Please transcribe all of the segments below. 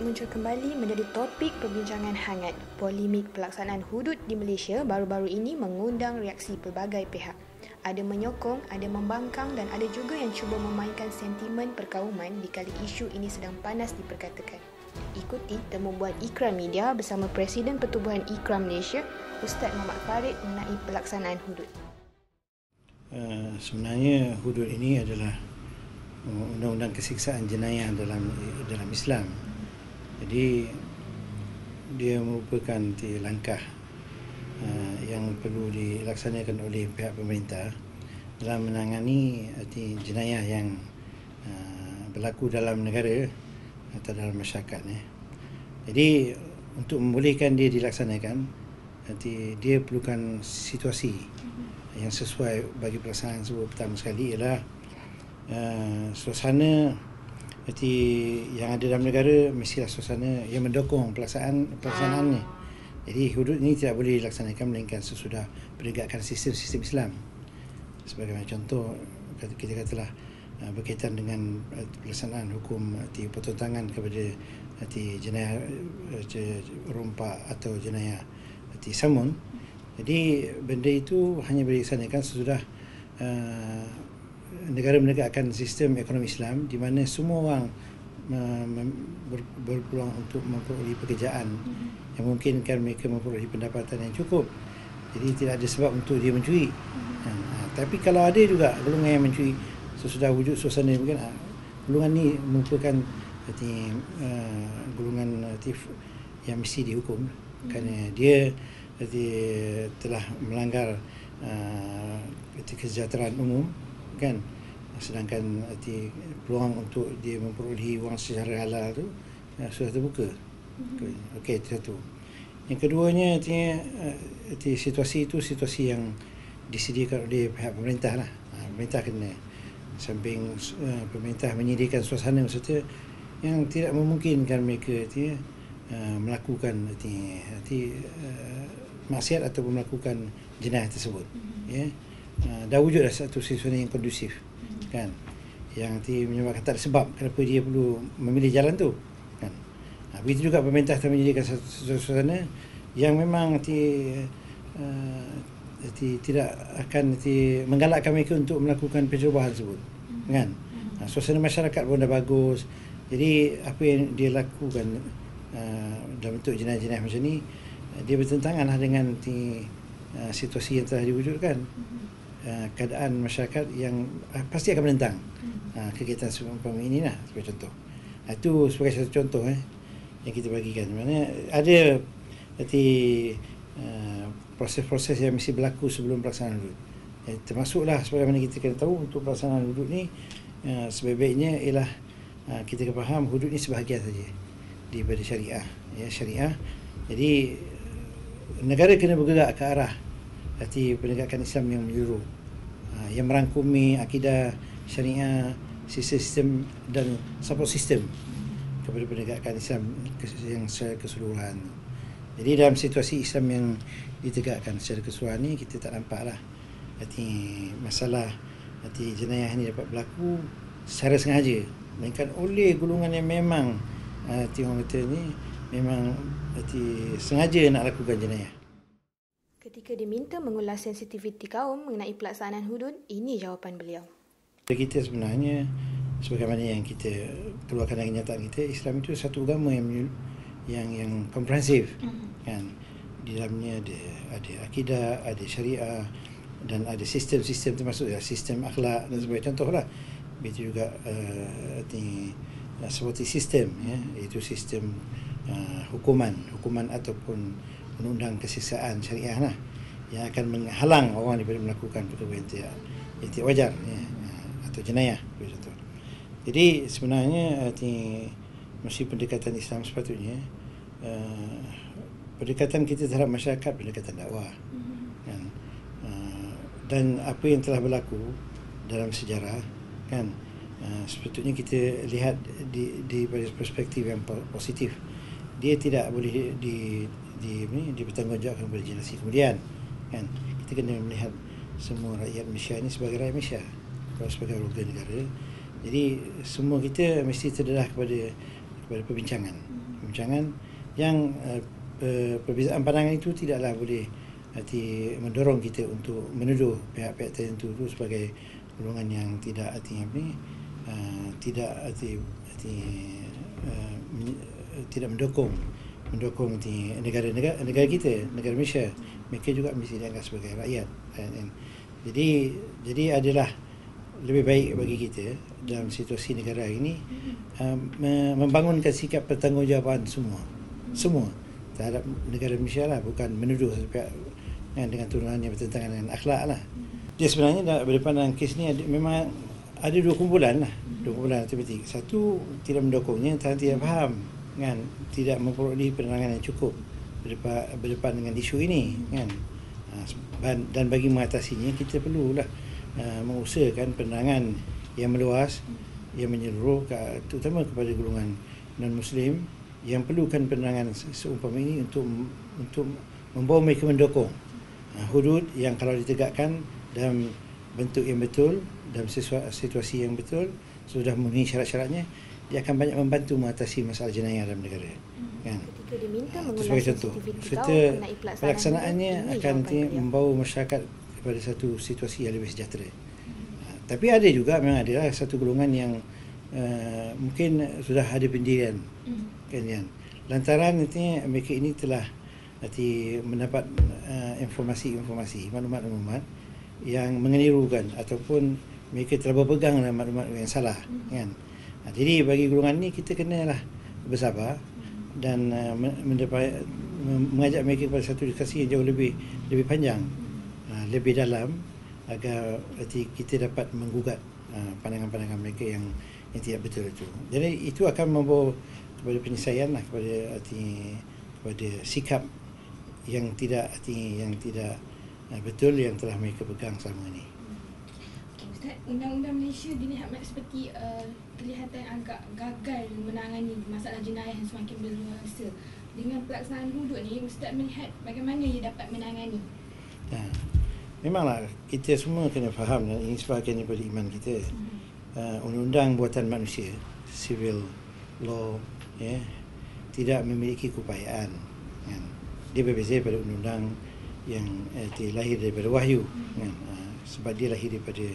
muncul kembali menjadi topik perbincangan hangat. Polemik pelaksanaan hudud di Malaysia baru-baru ini mengundang reaksi pelbagai pihak. Ada menyokong, ada membangkang dan ada juga yang cuba memainkan sentimen perkauman dikala isu ini sedang panas diperkatakan. Ikuti temu bual Ikram Media bersama Presiden Pertubuhan Ikram Malaysia, Ustaz Muhammad Farid mengenai pelaksanaan hudud. Sebenarnya hudud ini adalah undang-undang kesiksaan jenayah dalam Islam. Jadi dia merupakan langkah yang perlu dilaksanakan oleh pihak pemerintah dalam menangani jenayah yang berlaku dalam negara atau dalam masyarakat. Jadi untuk membolehkan dia dilaksanakan, dia perlukan situasi yang sesuai bagi pelaksanaan tersebut. Pertama sekali ialah suasana yang ada dalam negara mestilah suasana yang mendukung pelaksanaannya. Jadi hudud ini tidak boleh dilaksanakan melainkan sesudah penegakan sistem Islam. Sebagai contoh, kita katalah berkaitan dengan pelaksanaan hukum pertentangan kepada jenayah rompak atau jenayah samun. Jadi benda itu hanya boleh dilaksanakan sesudah negara menegakkan sistem ekonomi Islam di mana semua orang berpeluang untuk memperoleh pekerjaan yang memungkinkan mereka memperoleh pendapatan yang cukup. Jadi tidak ada sebab untuk dia mencuri. Tapi kalau ada juga golongan yang mencuri sesudah wujud suasana mungkin golongan ni merupakan golongan yang mesti dihukum kerana dia telah melanggar kesejahteraan umum, kan, sedangkan peluang untuk dia memperoleh wang secara halal tu sudah terbuka. Okey, itu satu. Yang keduanya situasi itu situasi yang disediakan oleh pihak pemerintah lah. Pemerintah kena samping pemerintah menyediakan suasana maksudnya yang tidak memungkinkan mereka melakukan maksiat ataupun melakukan jenayah tersebut. Dah wujud dah satu suasana yang kondusif, kan, yang menyebabkan tak ada sebab kenapa dia perlu memilih jalan tu, kan. Begitu juga pemerintah telah menyediakan satu suasana yang memang tidak akan menggalakkan mereka untuk melakukan pencerobohan tersebut, kan. Suasana masyarakat pun dah bagus. Jadi apa yang dia lakukan dalam bentuk jenayah-jenayah macam ni, dia bertentangan dengan situasi yang telah diwujudkan. Keadaan masyarakat yang pasti akan menentang kegiatan seumpama ini lah, sebagai contoh. Itu sebagai satu contoh yang kita bagikan. Maksudnya ada proses-proses yang mesti berlaku sebelum pelaksanaan hudud. Termasuklah sebagaimana kita kena tahu untuk pelaksanaan hudud ni sebaik-baiknya ialah kita kena faham hudud ni sebahagian saja daripada syariah. Syariah. Jadi negara kena bergerak ke arah penegakan Islam yang menyeluruh, yang merangkumi akidah syariah, sistem dan support system kepada penegakan Islam yang secara keseluruhan. Jadi dalam situasi Islam yang ditegakkan secara keseluruhan ni, kita tak nampaklah masalah jenayah ni dapat berlaku secara sengaja, melainkan oleh golongan yang memang orang kata ni memang sengaja nak lakukan jenayah. Ketika diminta mengulas sensitiviti kaum mengenai pelaksanaan hudud, ini jawapan beliau. Kita sebenarnya, sebagaimana yang kita keluarkan dari kenyataan kita, Islam itu satu agama yang komprehensif, kan. Di dalamnya ada akidah, ada syariah dan ada sistem-sistem termasuk sistem akhlak dan sebagainya. Contohlah, begitu juga seperti sistem, iaitu sistem hukuman ataupun undang-undang kesiksaan syariah lah, yang akan menghalang orang daripada melakukan perkara yang tidak wajar atau jenayah, contoh. Jadi sebenarnya mesti pendekatan Islam sepatutnya pendekatan kita terhadap masyarakat, pendekatan dakwah, kan. Dan apa yang telah berlaku dalam sejarah, kan, sepatutnya kita lihat di perspektif yang positif. Dia tidak boleh dipertanggungjawabkan kepada generasi kemudian, kan. Kita kena melihat semua rakyat Malaysia ini sebagai rakyat Malaysia, sebagai warga negara. Jadi semua kita mesti terdedah kepada perbincangan perbincangan yang perbezaan pandangan itu tidaklah boleh mendorong kita untuk menuduh pihak-pihak tertentu itu sebagai golongan yang tidak tidak mendukung negara kita, negara Malaysia. Mereka juga mesti dianggap sebagai rakyat. Jadi adalah lebih baik bagi kita dalam situasi negara ini membangunkan sikap bertanggungjawab semua terhadap negara Malaysia lah, bukan menuduh pihak dengan tuduhan yang bertentangan dengan akhlak lah. Jadi sebenarnya berdepan dengan kes ni memang ada dua kumpulan alternatif. Satu tidak mendukungnya, tidak faham kan, tidak memperoleh penerangan yang cukup berdepan dengan isu ini kan. Dan bagi mengatasinya kita perlulah mengusahakan penerangan yang meluas, yang menyeluruh terutama kepada golongan non-Muslim yang perlukan penerangan seumpama ini untuk membawa mereka mendukung hudud yang kalau ditegakkan dalam bentuk yang betul, dalam situasi yang betul, sudah memenuhi syarat-syaratnya, dia akan banyak membantu mengatasi masalah jenayah dalam negara. Kan? Ketika diminta sebagai contoh, pelaksanaannya akan membawa masyarakat kepada satu situasi yang lebih sejahtera. Tapi ada juga, memang ada satu golongan yang mungkin sudah ada pendirian kan. Lantaran mereka ini telah mendapat informasi-informasi, maklumat-maklumat yang mengelirukan ataupun mereka telah berpegang dengan maklumat yang salah kan. Jadi bagi golongan ni kita kenalah bersabar dan mengajak mereka kepada satu diskusi yang jauh lebih panjang, lebih dalam, agar kita dapat menggugat pandangan-pandangan mereka yang tidak betul itu. Jadi itu akan membawa kepada penyelesaian lah, kepada sikap yang tidak betul yang telah mereka pegang selama ini. Ustaz, Undang-Undang Malaysia dilihat seperti kelihatan agak gagal menangani masalah jenayah yang semakin berluasa. Dengan pelaksanaan hudud ni, Ustaz melihat bagaimana ia dapat menangani? Memanglah kita semua kena faham, dan ini sebahagian daripada iman kita. Undang-undang buatan manusia, civil law, tidak memiliki keupayaan. Dia berbeza daripada undang-undang yang lahir daripada wahyu, sebab dia lahir daripada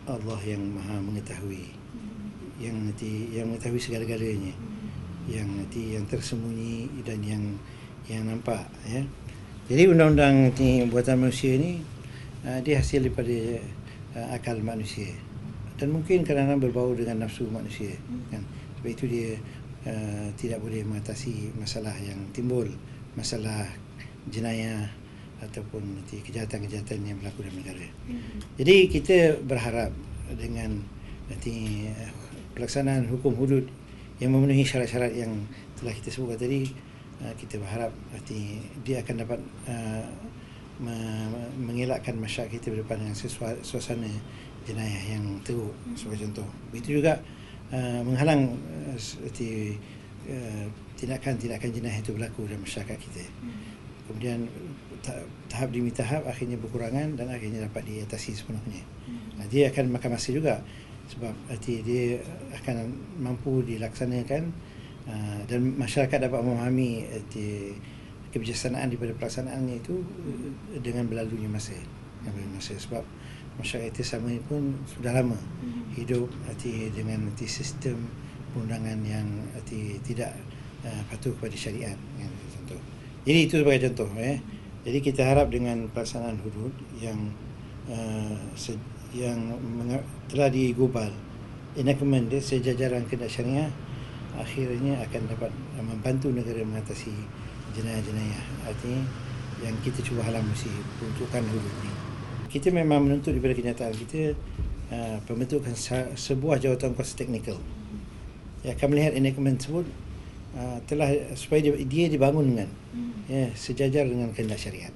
Allah yang Maha Mengetahui, yang mengetahui segala-galanya, yang tersembunyi dan yang nampak. Jadi undang-undang buatan manusia ni dia hasil daripada akal manusia, dan mungkin kadang-kadang berbau dengan nafsu manusia kan. Sebab itu dia tidak boleh mengatasi masalah yang timbul, masalah jenayah ataupun kejahatan-kejahatan yang berlaku dalam negara. Jadi kita berharap dengan pelaksanaan hukum hudud yang memenuhi syarat-syarat yang telah kita sebutkan tadi, kita berharap dia akan dapat mengelakkan masyarakat kita berdepan dengan suasana jenayah yang teruk sebagai contoh. Begitu juga menghalang tindakan-tindakan jenayah itu berlaku dalam masyarakat kita. Kemudian tahap demi tahap akhirnya berkurangan dan akhirnya dapat diatasi sepenuhnya. Dia akan makan masa juga, sebab dia akan mampu dilaksanakan dan masyarakat dapat memahami kebijaksanaan daripada pelaksanaannya itu dengan berlalunya masa. Sebab masyarakat kita sama ini pun sudah lama hidup dengan sistem perundangan yang tidak patuh kepada syariat. Contoh. Jadi itu sebagai contoh. Jadi kita harap dengan pelaksanaan hudud yang telah digubal, enactment dia sejajaran kehendak syariah, akhirnya akan dapat membantu negara mengatasi jenayah-jenayah yang kita cuba halang mesti peruntukan hudud ini. Kita memang menuntut daripada kenyataan kita pembentukan sebuah jawatankuasa teknikal yang akan melihat enactment tersebut telah supaya dia dibangun dengan sejajar dengan kehendak syariat.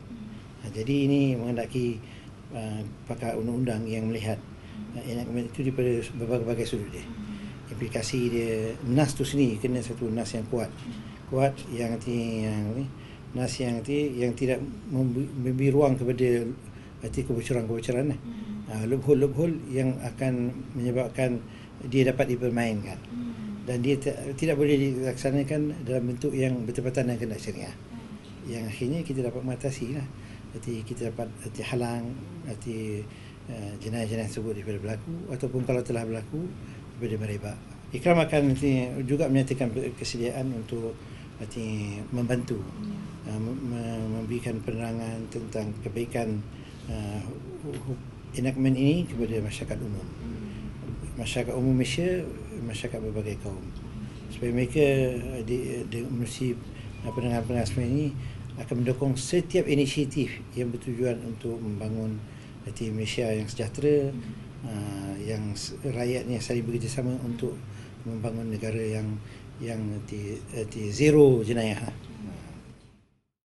Jadi ini menghendaki pakar undang-undang yang melihat enactment itu daripada berbagai sudut dia. Implikasi dia, nas tu sendiri kena satu nas yang kuat yang nas yang tidak memberi ruang kepada kebocoran-kebocoran, loophole yang akan menyebabkan dia dapat dipermainkan. dan dia tidak boleh dilaksanakan dalam bentuk yang bertepatan dengan kehendak syariah. Yang akhirnya kita dapat mengatasi lah. Jadi kita dapat halang jenayah-jenayah tersebut daripada berlaku, ataupun kalau telah berlaku daripada merebak. Ikram akan juga menyatakan kesediaan untuk membantu memberikan penerangan tentang kebaikan enactment ini kepada masyarakat umum. Masyarakat umum Malaysia, masyarakat berbagai kaum, supaya mereka di menerusi pendengar-pendengar semua ini akan mendukung setiap inisiatif yang bertujuan untuk membangun Malaysia yang sejahtera, yang rakyatnya saling bekerjasama untuk membangun negara yang zero jenayah.